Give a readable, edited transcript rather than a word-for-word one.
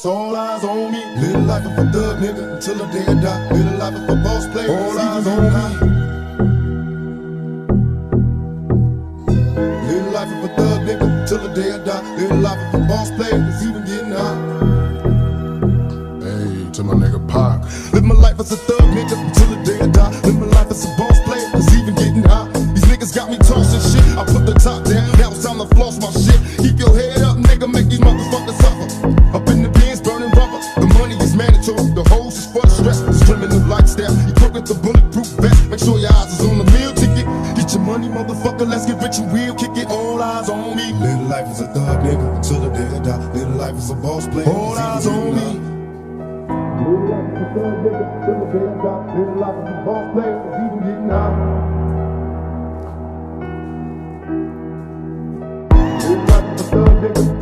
all eyes on me. Live life of a thug nigga until the day I die. Live life of a boss player, all eyes on me. Live life of a thug nigga until the day I die. Live life of a boss player, it's even getting high. Hey, to my nigga Pac. Live my life as a thug nigga until the day I die. Live my life as a boss player, it's even getting high. These niggas got me tossing shit. I put the top down, now it's time to floss my shit. Keep your head up, nigga, make these motherfuckers suffer. Up in the bins, burning rubber. The money is mandatory, the hoes is for the stress. It's criminal lifestyle, you cook with the bulletproof vest. Make sure your eyes is on the meal ticket. Get your money, motherfucker, let's get rich and real. Kick it, all eyes on me. Live life as a thug nigga until the day I die. Live life as a boss player, all eyes on me. Live life as a thug nigga until the day I die. Live life as a boss player, it's even getting high. Live life as a thug nigga.